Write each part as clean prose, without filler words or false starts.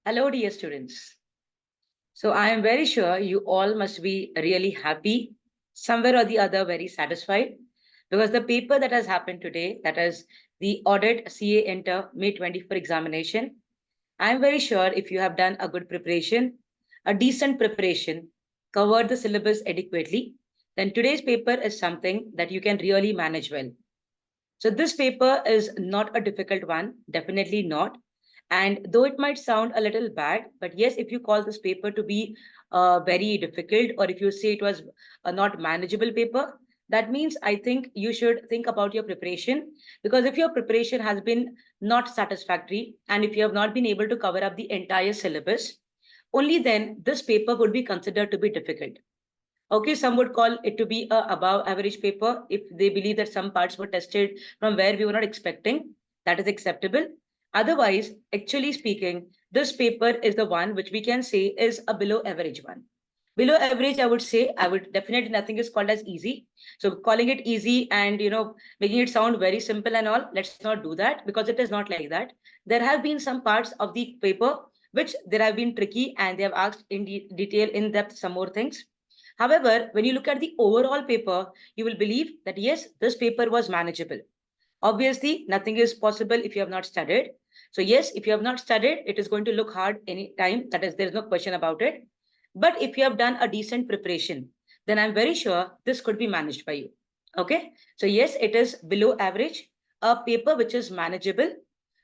Hello, dear students. So I am very sure you all must be really happy, somewhere or the other, very satisfied, because the paper that has happened today, that is the Audit CA Enter May 24 examination, I am very sure if you have done a good preparation, a decent preparation, covered the syllabus adequately, then today's paper is something that you can really manage well. So this paper is not a difficult one, definitely not. And though it might sound a little bad, but yes, if you call this paper to be very difficult, or if you say it was a not manageable paper, that means I think you should think about your preparation. Because if your preparation has been not satisfactory, and if you have not been able to cover up the entire syllabus, only then this paper would be considered to be difficult. Okay, some would call it to be a above average paper if they believe that some parts were tested from where we were not expecting. That is acceptable. Otherwise, actually speaking, this paper is the one which we can say is a below average one. Below average, I would definitely, nothing is called as easy. So calling it easy and making it sound very simple and all, let's not do that, because it is not like that. There have been some parts of the paper which there have been tricky, and they have asked in detail, in depth, some more things. However, when you look at the overall paper, you will believe that yes, this paper was manageable. Obviously, nothing is possible if you have not studied. So yes, if you have not studied, it is going to look hard any time. That is, there is no question about it. But if you have done a decent preparation, then I'm very sure this could be managed by you. Okay. So yes, it is below average, a paper which is manageable.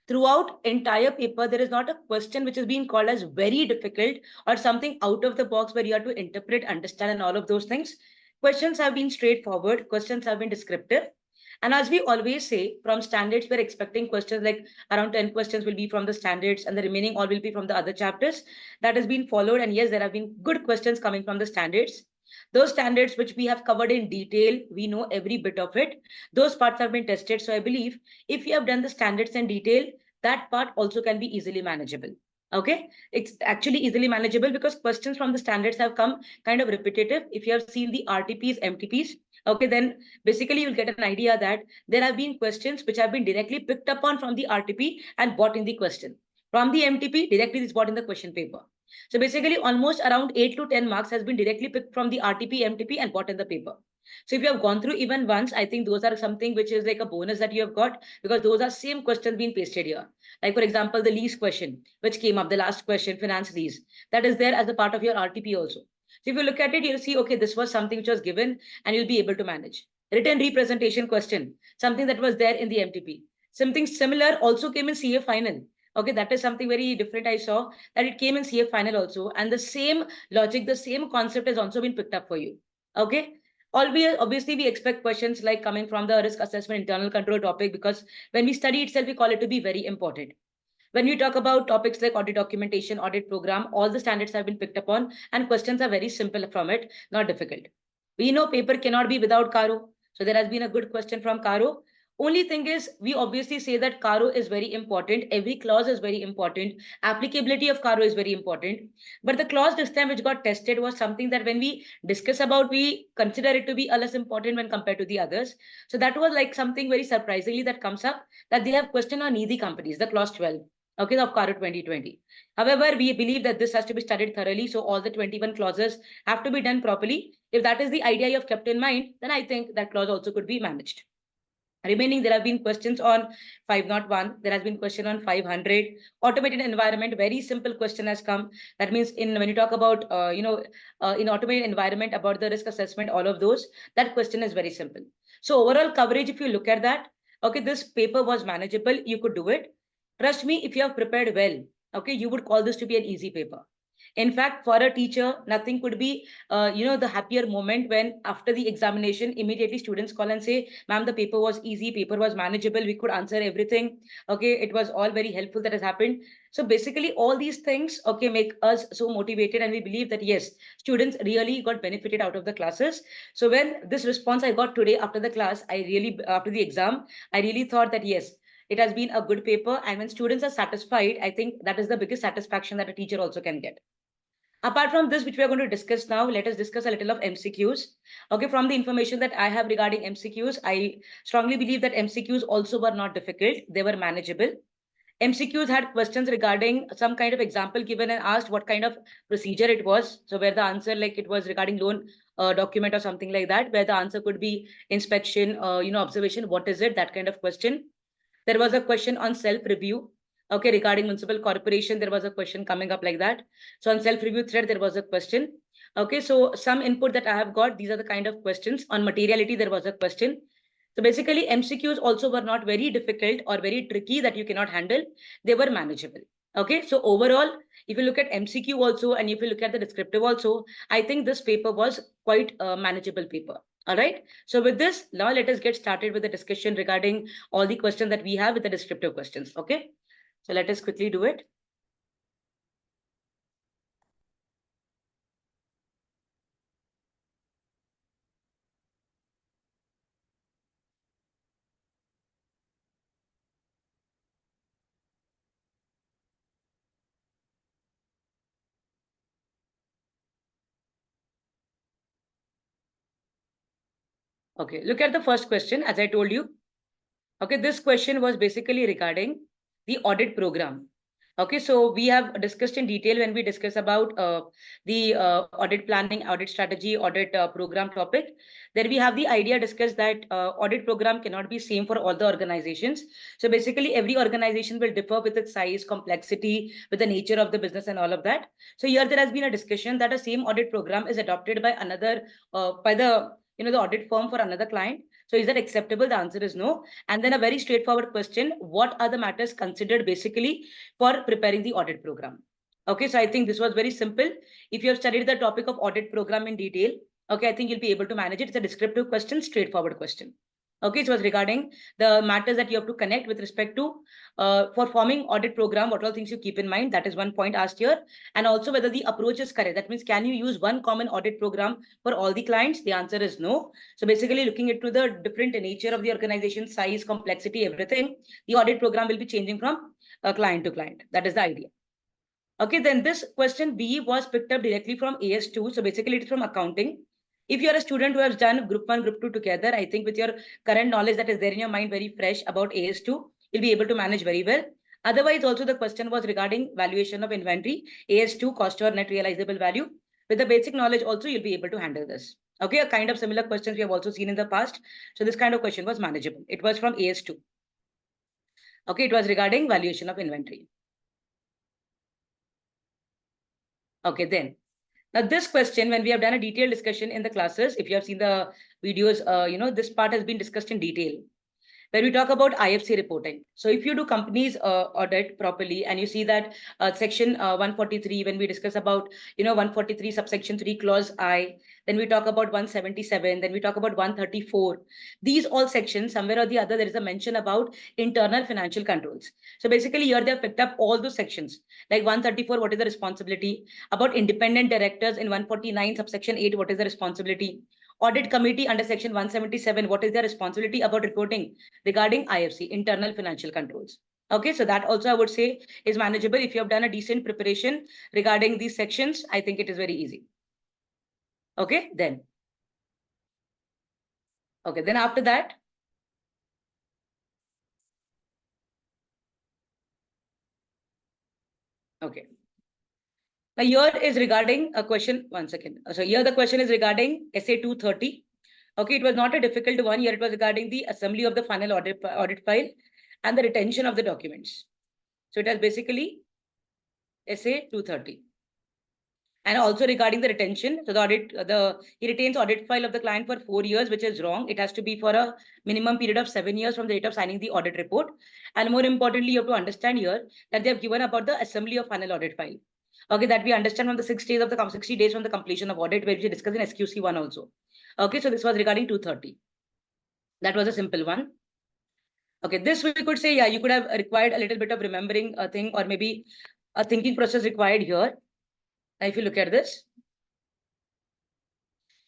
Throughout entire paper, there is not a question which is being called as very difficult or something out of the box where you have to interpret, understand, and all of those things. Questions have been straightforward. Questions have been descriptive. And as we always say, from standards, we're expecting questions like around 10 questions will be from the standards, and the remaining all will be from the other chapters. That has been followed. And yes, there have been good questions coming from the standards. Those standards which we have covered in detail, we know every bit of it. Those parts have been tested. So I believe if you have done the standards in detail, that part also can be easily manageable. Okay, it's actually easily manageable because questions from the standards have come kind of repetitive. If you have seen the RTPs, MTPs, okay, then basically you'll get an idea that there have been questions which have been directly picked up on from the RTP and brought in the question. From the MTP, directly is brought in the question paper. So basically almost around 8 to 10 marks has been directly picked from the RTP, MTP and brought in the paper. So if you have gone through even once, I think those are something which is like a bonus that you have got, because those are same questions being pasted here. Like for example, the lease question, which came up, the last question, finance lease, that is there as a part of your RTP also. So if you look at it, you'll see, okay, this was something which was given and you'll be able to manage. Written representation question, something that was there in the MTP. Something similar also came in CA final. Okay, that is something very different. I saw that it came in CA final also. And the same logic, the same concept has also been picked up for you. Okay. Obviously, we expect questions like coming from the risk assessment internal control topic, because when we study itself, we call it to be very important. When we talk about topics like audit documentation, audit program, all the standards have been picked upon and questions are very simple from it, not difficult. We know paper cannot be without Caro. So there has been a good question from Caro. Only thing is, we obviously say that Caro is very important. Every clause is very important. Applicability of Caro is very important. But the clause this time which got tested was something that when we discuss about, we consider it to be a less important when compared to the others. So that was like something very surprisingly that comes up, that they have question on Nidhi companies, the clause 12. Okay, of Caro 2020. However, we believe that this has to be studied thoroughly. So all the 21 clauses have to be done properly. If that is the idea you have kept in mind, then I think that clause also could be managed. Remaining, there have been questions on 501. There has been question on 500. Automated environment, very simple question has come. That means when you talk about, in automated environment about the risk assessment, all of those, that question is very simple. So overall coverage, if you look at that, okay, this paper was manageable. You could do it. Trust me, if you have prepared well, okay, you would call this to be an easy paper. In fact, for a teacher, nothing could be, the happier moment when after the examination, immediately students call and say, ma'am, the paper was easy, paper was manageable, we could answer everything. Okay, it was all very helpful that has happened. So basically all these things, okay, make us so motivated, and we believe that yes, students really got benefited out of the classes. So when this response I got today after the class, after the exam, I really thought that yes, it has been a good paper. And when students are satisfied, I think that is the biggest satisfaction that a teacher also can get. Apart from this, which we are going to discuss now, let us discuss a little of MCQs. Okay, from the information that I have regarding MCQs, I strongly believe that MCQs also were not difficult. They were manageable. MCQs had questions regarding some kind of example given and asked what kind of procedure it was. So where the answer, like it was regarding loan document or something like that, where the answer could be inspection, observation, what is it, that kind of question. There was a question on self-review. Okay, regarding municipal corporation, there was a question coming up like that. So on self-review thread, there was a question. Okay, so some input that I have got, these are the kind of questions. On materiality, there was a question. So basically, MCQs also were not very difficult or very tricky that you cannot handle. They were manageable. Okay, so overall, if you look at MCQ also, and if you look at the descriptive also, I think this paper was quite a manageable paper. All right. So with this, now let us get started with the discussion regarding all the questions that we have with the descriptive questions. Okay. So let us quickly do it. Okay. Look at the first question, as I told you. Okay. This question was basically regarding the audit program. Okay, so we have discussed in detail when we discuss about the audit planning, audit strategy, audit program topic. Then we have the idea discussed that audit program cannot be same for all the organizations. So basically, every organization will differ with its size, complexity, with the nature of the business and all of that. So here there has been a discussion that a same audit program is adopted by another, by the the audit firm for another client. So is that acceptable? The answer is no. And then a very straightforward question: what are the matters considered basically for preparing the audit program? Okay, so I think this was very simple. If you have studied the topic of audit program in detail, okay, I think you'll be able to manage it. It's a descriptive question, straightforward question. Okay, so it was regarding the matters that you have to connect with respect to for forming audit program, what all things you keep in mind. That is one point asked here. And also whether the approach is correct. That means, can you use one common audit program for all the clients? The answer is no. So basically looking into the different nature of the organization, size, complexity, everything, the audit program will be changing from client to client. That is the idea. Okay, then this question B was picked up directly from AS2. So basically it's from accounting. If you're a student who has done group 1, group 2 together, I think with your current knowledge that is there in your mind very fresh about AS2, you'll be able to manage very well. Otherwise, also the question was regarding valuation of inventory, AS2, cost or net realizable value. With the basic knowledge also, you'll be able to handle this. Okay, a kind of similar questions we have also seen in the past. So this kind of question was manageable. It was from AS2. Okay, it was regarding valuation of inventory. Okay, then. Now this question, when we have done a detailed discussion in the classes, if you have seen the videos, this part has been discussed in detail. When we talk about IFC reporting. So if you do companies audit properly and you see that section 143, when we discuss about, 143 subsection 3 clause I, then we talk about 177, then we talk about 134. These all sections, somewhere or the other, there is a mention about internal financial controls. So basically here they have picked up all those sections. Like 134, what is the responsibility? About independent directors in 149 subsection 8, what is the responsibility? Audit committee under section 177, what is their responsibility about reporting regarding IFC, internal financial controls? Okay, so that also I would say is manageable. If you have done a decent preparation regarding these sections, I think it is very easy. Okay, then. Okay, then after that. Okay. Now here is regarding a question, 1 second. So here the question is regarding SA 230. Okay, it was not a difficult one. Here it was regarding the assembly of the final audit file and the retention of the documents. So it has basically SA 230. And also regarding the retention, so he retains audit file of the client for 4 years, which is wrong. It has to be for a minimum period of 7 years from the date of signing the audit report. And more importantly, you have to understand here that they have given about the assembly of final audit file. Okay, that we understand from the 60 days of the 60 days from the completion of audit, where we discussed in SQC1 also. Okay, so this was regarding 230. That was a simple one. Okay, this we could say, yeah, you could have required a little bit of remembering a thing or maybe a thinking process required here. Now, if you look at this,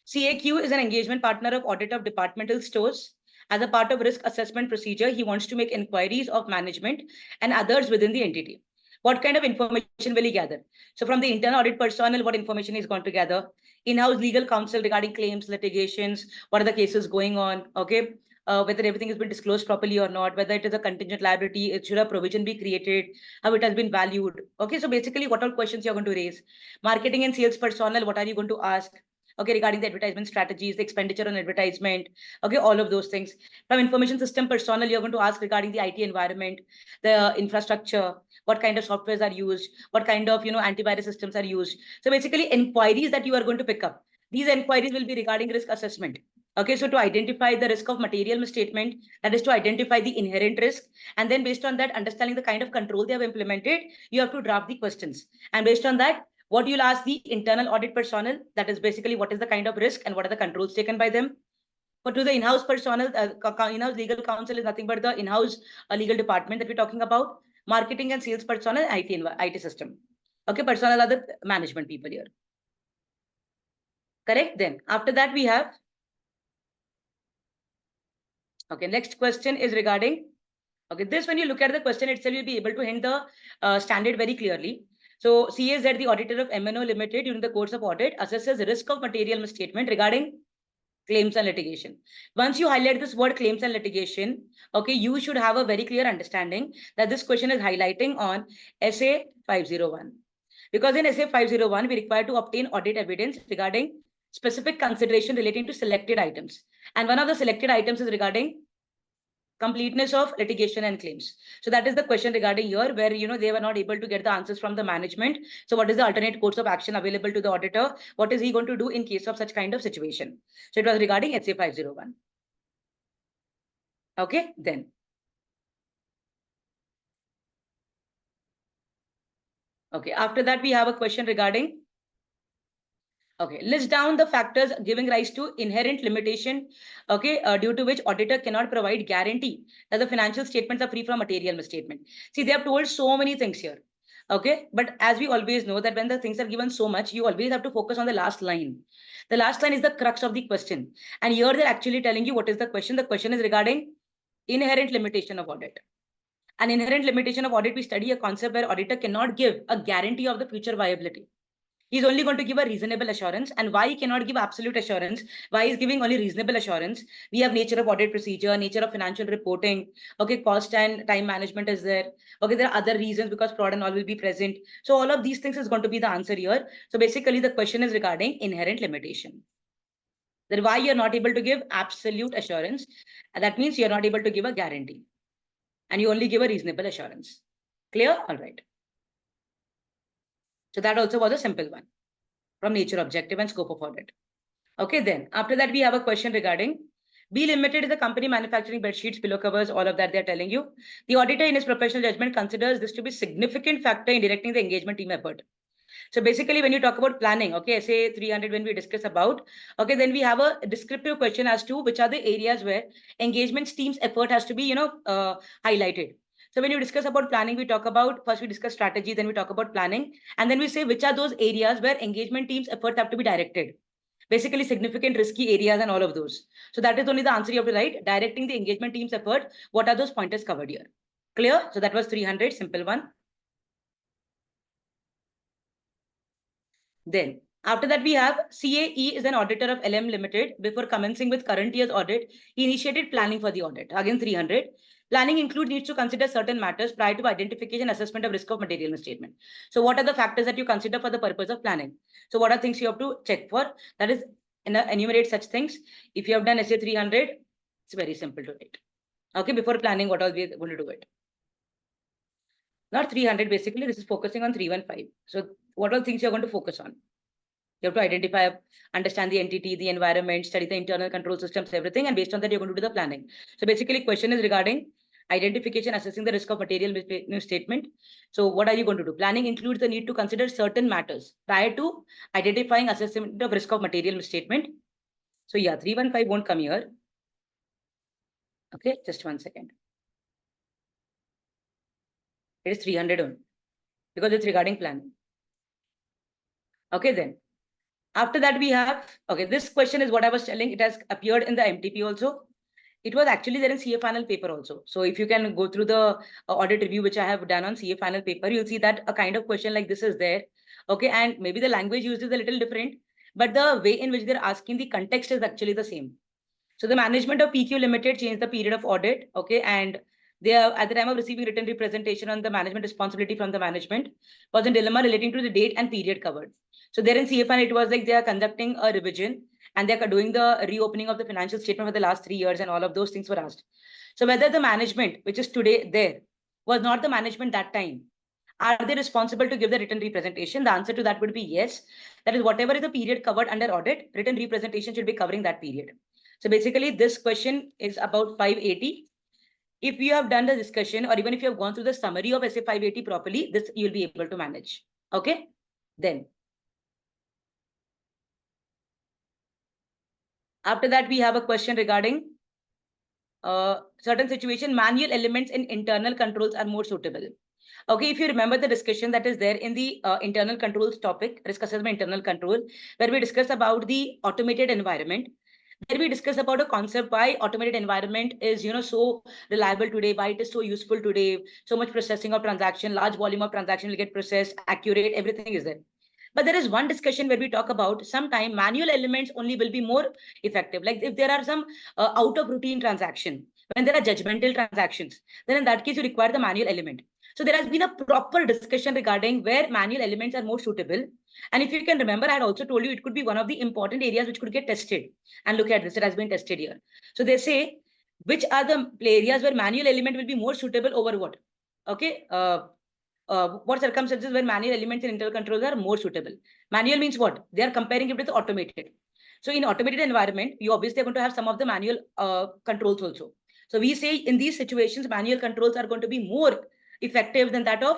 CAQ is an engagement partner of audit of departmental stores. As a part of risk assessment procedure, he wants to make inquiries of management and others within the entity. What kind of information will he gather? So from the internal audit personnel, what information is going to gather? In-house legal counsel regarding claims, litigations, what are the cases going on? Okay. whether everything has been disclosed properly or not, whether it is a contingent liability, it should a provision be created, how it has been valued. Okay, so basically what all questions you're going to raise. Marketing and sales personnel, what are you going to ask? Okay, regarding the advertisement strategies, the expenditure on advertisement, okay, all of those things. From information system personnel, you're going to ask regarding the IT environment, the infrastructure, what kind of softwares are used, what kind of antivirus systems are used. So basically inquiries that you are going to pick up. These inquiries will be regarding risk assessment. Okay, so to identify the risk of material misstatement, that is to identify the inherent risk. And then based on that, understanding the kind of control they have implemented, you have to draft the questions. And based on that, what you'll ask the internal audit personnel, that is basically what is the kind of risk and what are the controls taken by them. But to the in-house personnel, in-house legal counsel is nothing but the in-house legal department that we're talking about. Marketing and sales personnel, IT system. Okay, personnel are the management people here. Correct? Then after that we have, okay, next question is regarding, okay, this when you look at the question itself, you'll be able to hint the standard very clearly. So CAZ, the auditor of MNO Limited during the course of audit assesses risk of material misstatement regarding claims and litigation. Once you highlight this word claims and litigation, okay, you should have a very clear understanding that this question is highlighting on SA 501. Because in SA 501, we require to obtain audit evidence regarding specific consideration relating to selected items. And one of the selected items is regarding completeness of litigation and claims. So that is the question regarding here, where they were not able to get the answers from the management. So what is the alternate course of action available to the auditor? What is he going to do in case of such kind of situation? So it was regarding HA 501. Okay, then. Okay, after that we have a question regarding, okay, list down the factors giving rise to inherent limitation, okay, due to which auditor cannot provide guarantee that the financial statements are free from material misstatement. See, they have told so many things here, okay, but as we always know that when the things are given so much, you always have to focus on the last line. The last line is the crux of the question, and here they're actually telling you what is the question. The question is regarding inherent limitation of audit. An inherent limitation of audit, we study a concept where auditor cannot give a guarantee of the future viability. He's only going to give a reasonable assurance. And why he cannot give absolute assurance? Why he's giving only reasonable assurance? We have nature of audit procedure, nature of financial reporting. Okay, cost and time management is there. Okay, there are other reasons because fraud and all will be present. So all of these things is going to be the answer here. So basically the question is regarding inherent limitation. Then why you're not able to give absolute assurance? And that means you're not able to give a guarantee. And you only give a reasonable assurance. Clear? All right. So that also was a simple one from nature, objective, and scope of audit. Okay, then after that, we have a question regarding B Limited is a company manufacturing bed sheets, pillow covers, all of that they're telling you. The auditor in his professional judgment considers this to be a significant factor in directing the engagement team effort. So basically, when you talk about planning, okay, SA 300, when we discuss about, okay, then we have a descriptive question as to which are the areas where engagement team's effort has to be, highlighted. So when you discuss about planning, we talk about, first we discuss strategy, then we talk about planning, and then we say which are those areas where engagement team's efforts have to be directed. Basically significant risky areas and all of those. So that is only the answer you have to write. Directing the engagement team's effort, what are those pointers covered here? Clear? So that was 300, simple one. Then after that, we have CAE is an auditor of LM Limited. Before commencing with current year's audit, he initiated planning for the audit. Again, 300. Planning needs to consider certain matters prior to identification assessment of risk of material misstatement. So what are the factors that you consider for the purpose of planning? So what are things you have to check for? That is, enumerate such things. If you have done SA 300, it's very simple to write. Okay, before planning, what are we going to do it? Not 300, basically, this is focusing on 315. So what are things you're going to focus on? You have to identify, understand the entity, the environment, study the internal control systems, everything. And based on that, you're going to do the planning. So basically, question is regarding identification, assessing the risk of material misstatement. So what are you going to do? Planning includes the need to consider certain matters prior to identifying assessment of risk of material misstatement. So yeah, 315 won't come here. Okay, just 1 second. It is 300 only because it's regarding planning. Okay, then. After that, we have, okay, this question is what I was telling. It has appeared in the MTP also. It was actually there in CA final paper also. So if you can go through the audit review, which I have done on CA final paper, you'll see that a kind of question like this is there. Okay, and maybe the language used is a little different, but the way in which they're asking, the context is actually the same. So the management of PQ Limited changed the period of audit, okay, and they are at the time of receiving written representation on the management responsibility from the management was a dilemma relating to the date and period covered. So there in CFN, it was like they are conducting a revision and they are doing the reopening of the financial statement for the last 3 years, and all of those things were asked. So whether the management, which is today there, was not the management that time, are they responsible to give the written representation? The answer to that would be yes. That is, whatever is the period covered under audit, written representation should be covering that period. So basically, this question is about 580. If you have done the discussion, or even if you have gone through the summary of SA 580 properly, this you'll be able to manage. Okay? Then, after that, we have a question regarding certain situation, manual elements in internal controls are more suitable. Okay, if you remember the discussion that is there in the internal controls topic, risk assessment internal control, where we discuss about the automated environment, where we discuss about a concept why automated environment is, so reliable today, why it is so useful today, so much processing of transaction, large volume of transaction will get processed, accurate, everything is there. But there is one discussion where we talk about sometime manual elements only will be more effective. Like if there are some out of routine transaction, when there are judgmental transactions, then in that case you require the manual element. So there has been a proper discussion regarding where manual elements are more suitable. And if you can remember, I had also told you it could be one of the important areas which could get tested. And look at this, it has been tested here. So they say, which are the areas where manual element will be more suitable over what? Okay. What circumstances where manual elements in internal controls are more suitable? Manual means what? They are comparing it with automated. So in automated environment, you obviously are going to have some of the manual controls also. So we say in these situations, manual controls are going to be more effective than that of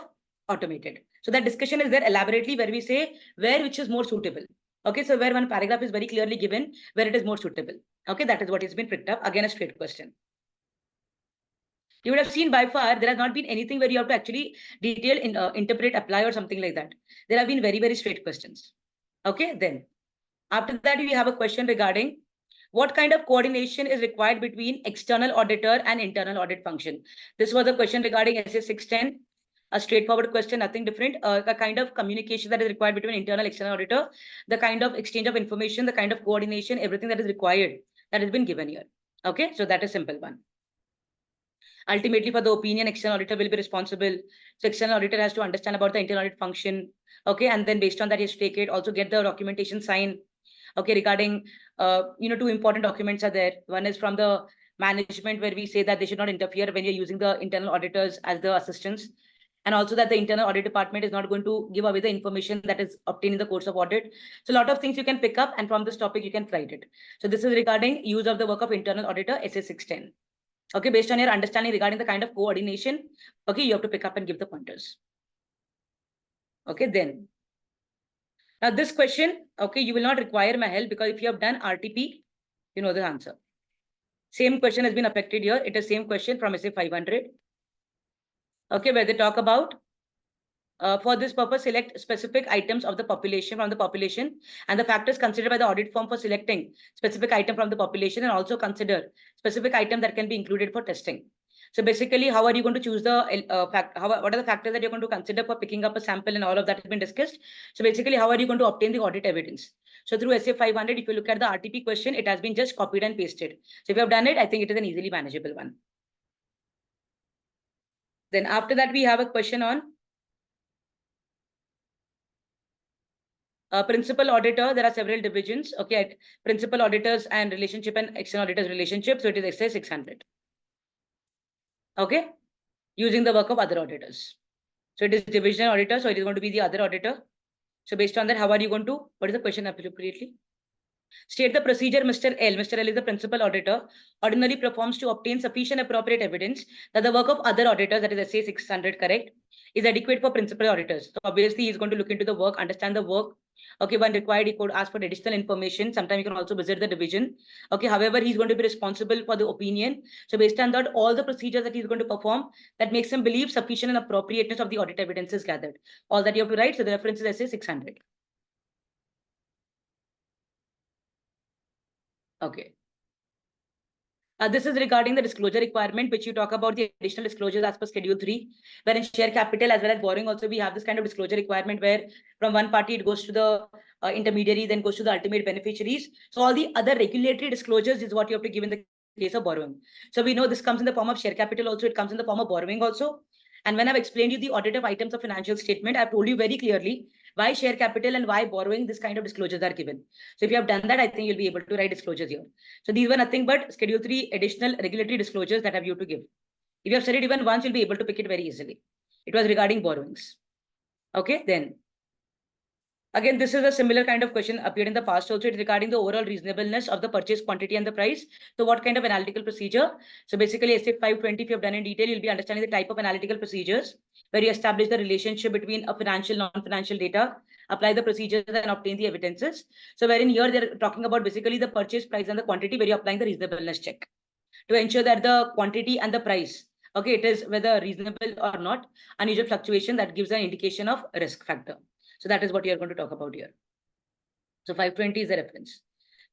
automated. So that discussion is there elaborately where we say where which is more suitable. Okay, so where one paragraph is very clearly given where it is more suitable. Okay, that is what has been picked up. Again, a straight question. You would have seen by far there has not been anything where you have to actually detail, interpret, apply or something like that. There have been very, very straight questions. Okay, then after that we have a question regarding what kind of coordination is required between external auditor and internal audit function. This was a question regarding SA 610, a straightforward question, nothing different. The kind of communication that is required between internal external auditor, the kind of exchange of information, the kind of coordination, everything that is required, that has been given here. Okay, so that is simple one. Ultimately, for the opinion, external auditor will be responsible. So external auditor has to understand about the internal audit function. Okay, and then based on that, he has to take it, also get the documentation signed. Okay, regarding, two important documents are there. One is from the management where we say that they should not interfere when you're using the internal auditors as the assistants. And also that the internal audit department is not going to give away the information that is obtained in the course of audit. So a lot of things you can pick up, and from this topic, you can write it. So this is regarding use of the work of internal auditor, SA 610. Okay, based on your understanding regarding the kind of coordination, okay, you have to pick up and give the pointers. Okay, then. Now this question, okay, you will not require my help because if you have done RTP, you know the answer. Same question has been affected here. It is same question from SA 500. Okay, where they talk about for this purpose, select specific items of the population from the population and the factors considered by the audit firm for selecting specific item from the population, and also consider specific item that can be included for testing. So basically, how are you going to choose the what are the factors that you're going to consider for picking up a sample, and all of that has been discussed. So basically, how are you going to obtain the audit evidence? So through SA 500, if you look at the RTP question, it has been just copied and pasted. So if you have done it, I think it is an easily manageable one. Then after that, we have a question on principal auditor. There are several divisions. Okay, principal auditors and relationship and external auditors relationship. So it is SA 600. Okay, using the work of other auditors. So it is divisional auditor. So it is going to be the other auditor. So based on that, how are you going to, what is the question appropriately? State the procedure Mr. L. Mr. L is the principal auditor, ordinarily performs to obtain sufficient appropriate evidence that the work of other auditors, that is SA 600, correct, is adequate for principal auditors. So obviously, he's going to look into the work, understand the work. Okay, when required, he could ask for additional information. Sometimes you can also visit the division. Okay, however, he's going to be responsible for the opinion. So based on that, all the procedures that he's going to perform, that makes him believe sufficient and appropriateness of the audit evidence is gathered. All that you have to write. So the reference is SA 600. Okay. This is regarding the disclosure requirement, which you talk about the additional disclosures as per Schedule 3, where in share capital as well as borrowing also we have this kind of disclosure requirement where from one party it goes to the intermediary, then goes to the ultimate beneficiaries. So all the other regulatory disclosures is what you have to give in the case of borrowing. So we know this comes in the form of share capital also, it comes in the form of borrowing also. And when I've explained you the auditive items of financial statement, I've told you very clearly why share capital and why borrowing, this kind of disclosures are given. So if you have done that, I think you'll be able to write disclosures here. So these were nothing but Schedule 3 additional regulatory disclosures that have you to give. If you have studied even once, you'll be able to pick it very easily. It was regarding borrowings. Okay, then. Again, this is a similar kind of question appeared in the past also. It's regarding the overall reasonableness of the purchase quantity and the price. So what kind of analytical procedure? So basically, essay 520, if you have done in detail, you'll be understanding the type of analytical procedures where you establish the relationship between a financial, non-financial data, apply the procedures and obtain the evidences. So wherein here they're talking about basically the purchase price and the quantity where you're applying the reasonableness check to ensure that the quantity and the price, okay, it is whether reasonable or not, unusual fluctuation that gives an indication of risk factor. So that is what you are going to talk about here. So 520 is the reference.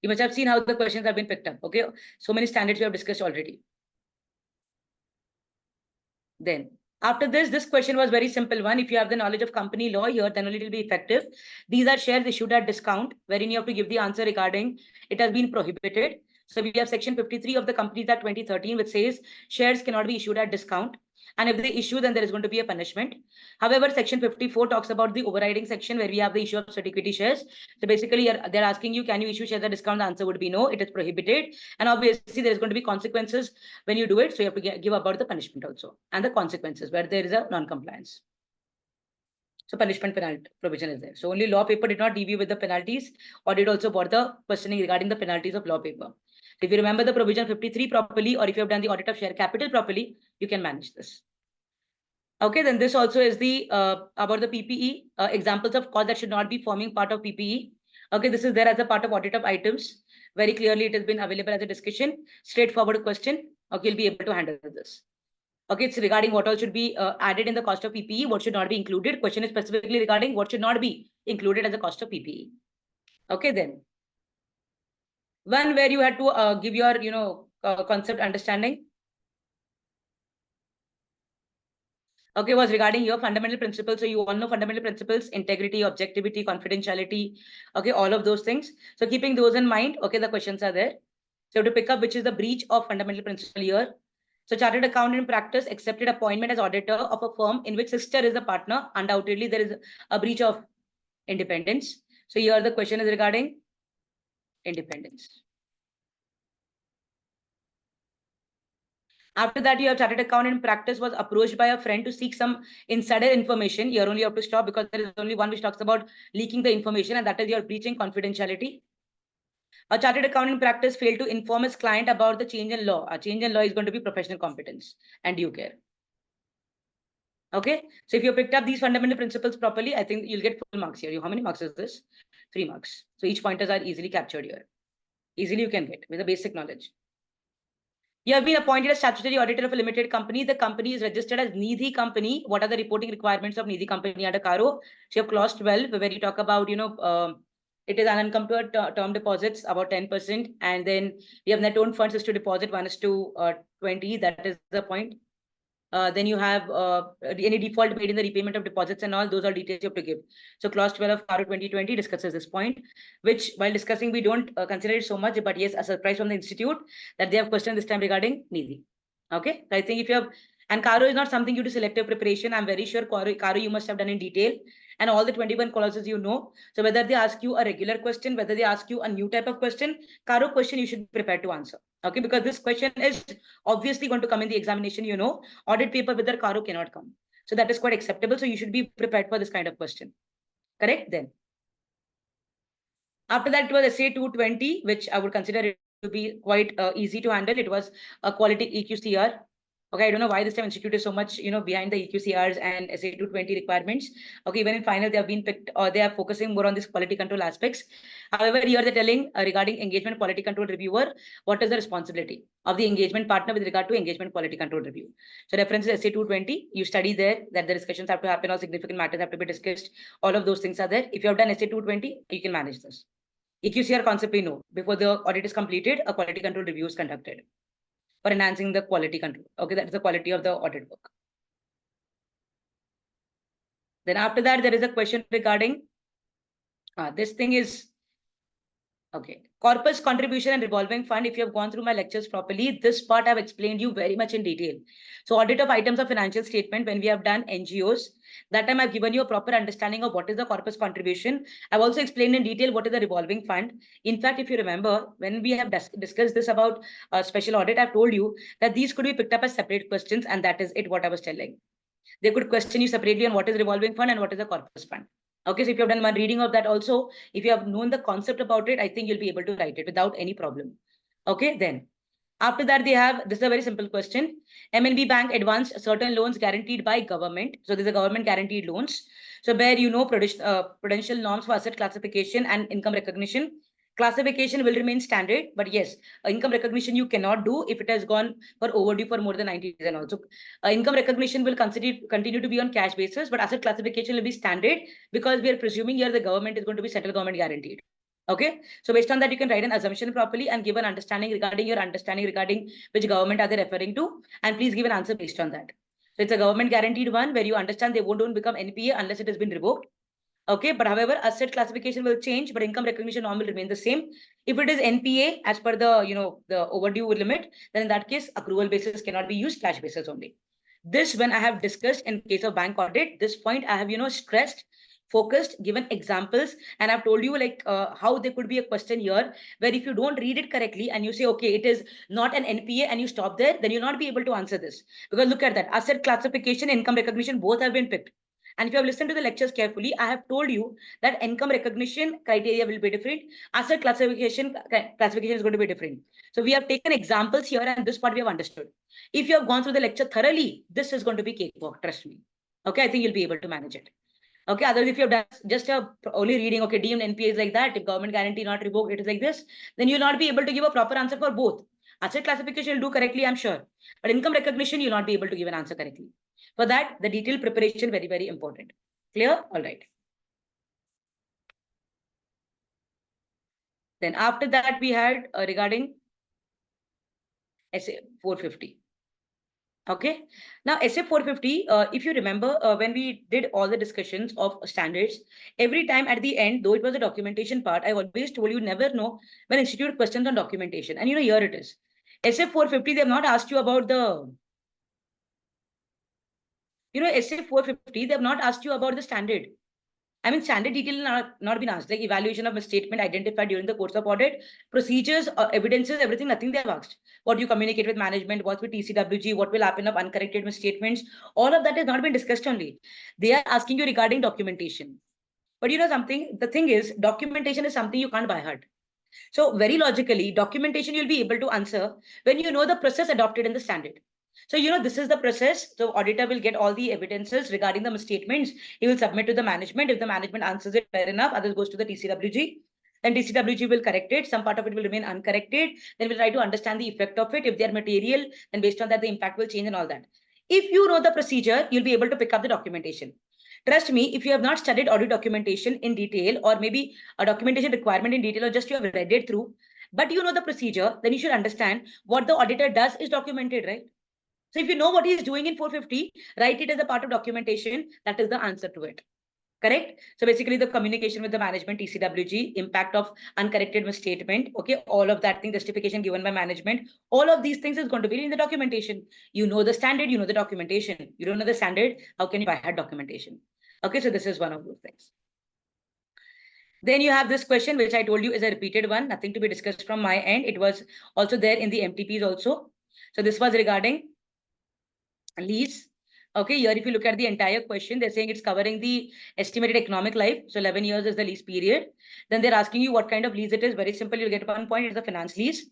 You must have seen how the questions have been picked up. Okay, so many standards we have discussed already. Then after this question was very simple one. If you have the knowledge of company law here, then only it will be effective. These are shares issued at discount, wherein you have to give the answer regarding it has been prohibited. So we have section 53 of the Companies Act 2013, which says shares cannot be issued at discount. And if they issue, then there is going to be a punishment. However, section 54 talks about the overriding section where we have the issue of certificate shares. So basically, they're asking you, can you issue shares at discount? The answer would be no, it is prohibited. And obviously, there is going to be consequences when you do it. So you have to give about the punishment also and the consequences where there is a non-compliance. So punishment penalty provision is there. So only law paper did not deviate with the penalties. Audit also brought the questioning regarding the penalties of law paper. If you remember the provision 53 properly, or if you have done the audit of share capital properly, you can manage this. Okay, then this also is the about the PPE, examples of costs that should not be forming part of PPE. Okay, this is there as a part of audit of items. Very clearly, it has been available as a discussion. Straightforward question. Okay, you'll be able to handle this. Okay, it's regarding what all should be added in the cost of PPE, what should not be included. Question is specifically regarding what should not be included as a cost of PPE. Okay, then. One where you had to give your, concept understanding. Okay, was regarding your fundamental principles. So you all know fundamental principles: integrity, objectivity, confidentiality. Okay, all of those things. So keeping those in mind, okay, the questions are there. So to pick up which is the breach of fundamental principle here. So chartered accountant in practice accepted appointment as auditor of a firm in which sister is a partner. Undoubtedly, there is a breach of independence. So here the question is regarding independence. After that, your chartered accountant in practice was approached by a friend to seek some insider information. Here only you have to stop because there is only one which talks about leaking the information, and that is your breaching confidentiality. A chartered accountant in practice failed to inform his client about the change in law. A change in law is going to be professional competence and due care. Okay, so if you picked up these fundamental principles properly, I think you'll get full marks here. How many marks is this? 3 marks. So each pointers are easily captured here. Easily you can get with the basic knowledge. You have been appointed as statutory auditor of a limited company. The company is registered as Nidhi company. What are the reporting requirements of Nidhi company under CARO? So you have clause 12, where you talk about, it is unencumbered term deposits about 10, and then we have net owned funds is to deposit 1:20. That is the point. Then you have any default made in the repayment of deposits and all, those are details you have to give. So clause 12 of CARO 2020 discusses this point, which while discussing, we don't consider it so much, but yes, a surprise from the institute that they have questioned this time regarding Nidhi. Okay, so I think if you have, and CARO is not something you do selective preparation. I'm very sure CARO you must have done in detail, and all the 21 clauses you know. So whether they ask you a regular question, whether they ask you a new type of question, CARO question you should be prepared to answer. Okay, because this question is obviously going to come in the examination, audit paper with their CARO cannot come. So that is quite acceptable. So you should be prepared for this kind of question. Correct? Then. After that, it was essay 220, which I would consider it to be quite easy to handle. It was a quality EQCR. Okay, I don't know why this time institute is so much, behind the EQCRs and essay 220 requirements. Okay, even in final, they have been picked, or they are focusing more on this quality control aspects. However, here they're telling regarding engagement quality control reviewer, what is the responsibility of the engagement partner with regard to engagement quality control review. So references essay 220, you study there that the discussions have to happen, all significant matters have to be discussed. All of those things are there. If you have done essay 220, you can manage this. EQCR concept we know. Before the audit is completed, a quality control review is conducted. for enhancing the quality control. Okay, that's the quality of the audit work. Then after that, there is a question regarding this thing is okay. Corpus contribution and revolving fund. If you have gone through my lectures properly, this part I've explained you very much in detail. So audit of items of financial statement when we have done NGOs, that time I've given you a proper understanding of what is the corpus contribution. I've also explained in detail what is the revolving fund. In fact, if you remember, when we have discussed this about special audit, I've told you that these could be picked up as separate questions, and that is it, what I was telling. They could question you separately on what is revolving fund and what is the corpus fund. Okay, so if you have done one reading of that also, if you have known the concept about it, I think you'll be able to write it without any problem. Okay, then after that, they have, this is a very simple question. MNB Bank advanced certain loans guaranteed by government. So these are government guaranteed loans. So where you know prudential norms for asset classification and income recognition. Classification will remain standard, but yes, income recognition you cannot do if it has gone for overdue for more than 90 days. And also, income recognition will continue to be on cash basis, but asset classification will be standard because we are presuming here the government is going to be central government guaranteed. Okay, so based on that, you can write an assumption properly and give an understanding regarding your understanding regarding which government are they referring to, and please give an answer based on that. So it's a government guaranteed one where you understand they won't become NPA unless it has been revoked. Okay, but however, asset classification will change, but income recognition norm will remain the same. If it is NPA as per the the overdue limit, then in that case, accrual basis cannot be used, cash basis only. This, when I have discussed in case of bank audit, this point I have stressed, focused, given examples, and I've told you like how there could be a question here where if you don't read it correctly and you say, okay, it is not an NPA and you stop there, then you'll not be able to answer this. Because look at that, asset classification, income recognition, both have been picked. And if you have listened to the lectures carefully, I have told you that income recognition criteria will be different. Asset classification is going to be different. So we have taken examples here and this part we have understood. If you have gone through the lecture thoroughly, this is going to be cakewalk, trust me. Okay, I think you'll be able to manage it. Okay, otherwise if you have done just only reading, okay, deemed NPA is like that, if government guarantee not revoked, it is like this, then you'll not be able to give a proper answer for both. Asset classification you'll do correctly, I'm sure. But income recognition, you'll not be able to give an answer correctly. For that, the detailed preparation, very, very important. Clear? All right. Then after that, we had regarding SA 450. Okay. Now, SA 450, if you remember, when we did all the discussions of standards, every time at the end, though it was a documentation part, I always told you never know when institute questions on documentation. And here it is. SA 450, they have not asked you about the SA 450, they have not asked you about the standard. I mean, standard detail not been asked, like evaluation of misstatement identified during the course of audit, procedures, evidences, everything, nothing they have asked. What you communicate with management, what's with TCWG, what will happen of uncorrected misstatements, all of that has not been discussed only. They are asking you regarding documentation. But something, the thing is, documentation is something you can't by heart. So very logically, documentation you'll be able to answer when you know the process adopted in the standard. So, this is the process. So auditor will get all the evidences regarding the misstatements. He will submit to the management. If the management answers it fair enough, others goes to the TCWG. Then TCWG will correct it. Some part of it will remain uncorrected. Then we'll try to understand the effect of it. If they are material, then based on that, the impact will change and all that. If you know the procedure, you'll be able to pick up the documentation. Trust me, if you have not studied audit documentation in detail, or maybe a documentation requirement in detail, or just you have read it through, but you know the procedure, then you should understand what the auditor does is documented, right? So if you know what he is doing in 450, write it as a part of documentation. That is the answer to it. Correct? So basically the communication with the management, TCWG, impact of uncorrected misstatement, okay, all of that thing, justification given by management, all of these things is going to be in the documentation. You know the standard, you know the documentation. You don't know the standard, how can you buy documentation? Okay, so this is one of those things. Then you have this question, which I told you is a repeated one, nothing to be discussed from my end. It was also there in the MTPs also. So this was regarding lease. Okay, here if you look at the entire question, they're saying it's covering the estimated economic life. So 11 years is the lease period. Then they're asking you what kind of lease it is. Very simple, you'll get 1 point, it's a finance lease.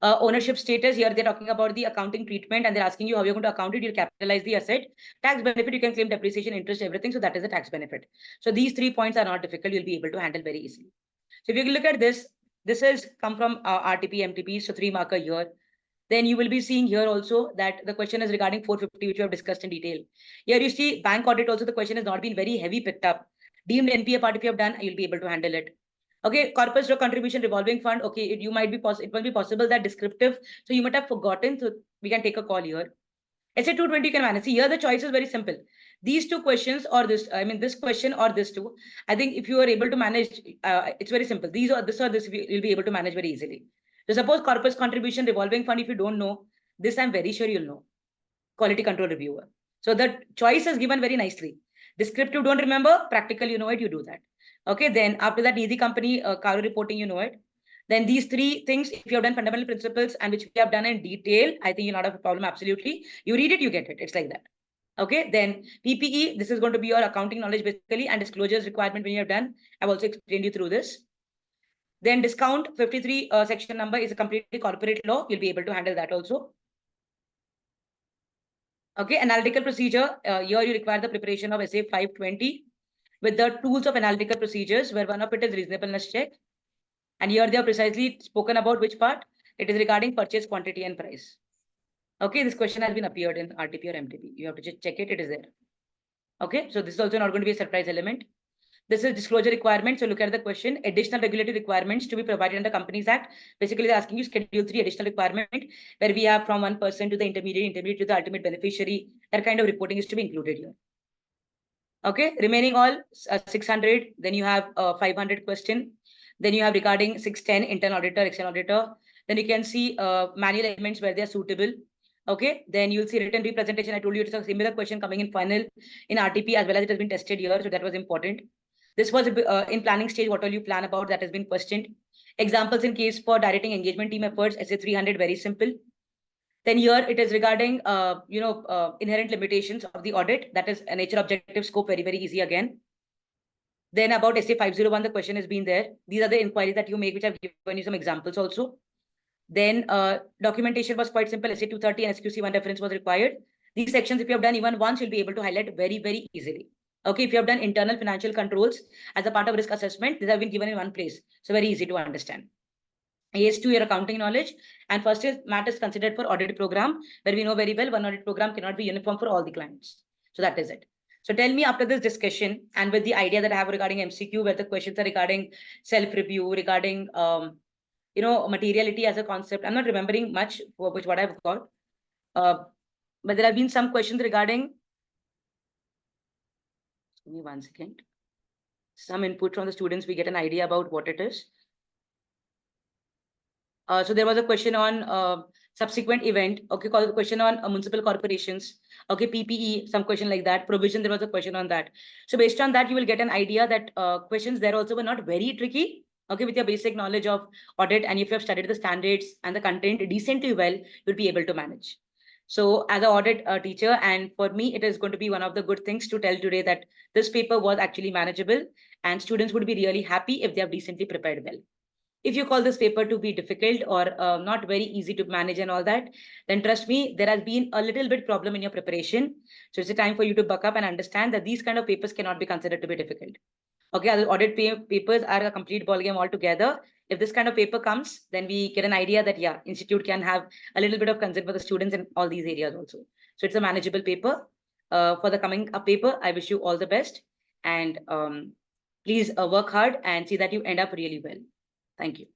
Ownership status, here they're talking about the accounting treatment and they're asking you how you're going to account it. You'll capitalize the asset. Tax benefit, you can claim depreciation, interest, everything. So that is the tax benefit. So these 3 points are not difficult. You'll be able to handle very easily. So if you look at this, this has come from RTP, MTP. So 3 marker here. Then you will be seeing here also that the question is regarding 450, which we have discussed in detail. Here you see bank audit also, the question has not been very heavy picked up. Deemed NPA part, if you have done, you'll be able to handle it. Okay, corpus contribution revolving fund. Okay, it might be possible that descriptive. So you might have forgotten. So we can take a call here. Essay 220 you can manage. See, here the choice is very simple. These two questions or this, I mean, this question or this two. I think if you are able to manage, it's very simple. These or this you'll be able to manage very easily. So suppose corpus contribution, revolving fund, if you don't know, this I'm very sure you'll know. Quality control reviewer. So the choice is given very nicely. Descriptive, don't remember. Practical, you know it, you do that. Okay, then after that, Nidhi company, Karo reporting, you know it. Then these three things, if you have done fundamental principles and which we have done in detail, I think you'll not have a problem. Absolutely. You read it, you get it. It's like that. Okay, then PPE, this is going to be your accounting knowledge basically, and disclosures requirement when you have done. I've also explained you through this. Then discount 53 section number is a completely corporate law. You'll be able to handle that also. Okay, analytical procedure. Here you require the preparation of essay 520 with the tools of analytical procedures, where one of it is reasonableness check. And here they have precisely spoken about which part. It is regarding purchase quantity and price. Okay, this question has been appeared in RTP or MTP. You have to just check it. It is there. Okay, so this is also not going to be a surprise element. This is disclosure requirement. So look at the question. Additional regulatory requirements to be provided under Companies Act. Basically, they're asking you Schedule 3 additional requirement, where we have from one person to the intermediate to the ultimate beneficiary. That kind of reporting is to be included here. Okay, remaining all 600. Then you have 500 question. Then you have regarding 610 internal auditor, external auditor. Then you can see manual elements where they are suitable. Okay, then you'll see written representation. I told you it's a similar question coming in final in RTP as well as it has been tested here. So that was important. This was in planning stage. What all you plan about that has been questioned. Examples in case for directing engagement team efforts. Essay 300, very simple. Then here it is regarding inherent limitations of the audit. That is a nature, objective, scope. Very, very easy again. Then about essay 501, the question has been there. These are the inquiries that you make, which I've given you some examples also. Then documentation was quite simple. Essay 230 and SQC1 reference was required. These sections, if you have done even once, you'll be able to highlight very, very easily. Okay, if you have done internal financial controls as a part of risk assessment, these have been given in one place. So very easy to understand. AS2, your accounting knowledge. And first is MAT is considered for audit program, where we know very well one audit program cannot be uniform for all the clients. So that is it. So tell me after this discussion and with the idea that I have regarding MCQ, where the questions are regarding self-review, regarding materiality as a concept. I'm not remembering much for which what I've got. But there have been some questions regarding, give me 1 second. Some input from the students, we get an idea about what it is. So there was a question on subsequent event. Okay, question on municipal corporations. Okay, PPE, some question like that. Provision, there was a question on that. So based on that, you will get an idea that questions there also were not very tricky. Okay, with your basic knowledge of audit, and if you have studied the standards and the content decently well, you'll be able to manage. So as an audit teacher, and for me, it is going to be one of the good things to tell today that this paper was actually manageable, and students would be really happy if they have decently prepared well. If you call this paper to be difficult or not very easy to manage and all that, then trust me, there has been a little bit problem in your preparation. So it's a time for you to buck up and understand that these kind of papers cannot be considered to be difficult. Okay, other audit papers are a complete ballgame altogether. If this kind of paper comes, then we get an idea that, yeah, institute can have a little bit of concern for the students in all these areas also. So it's a manageable paper. For the coming up paper, I wish you all the best. And please work hard and see that you end up really well. Thank you.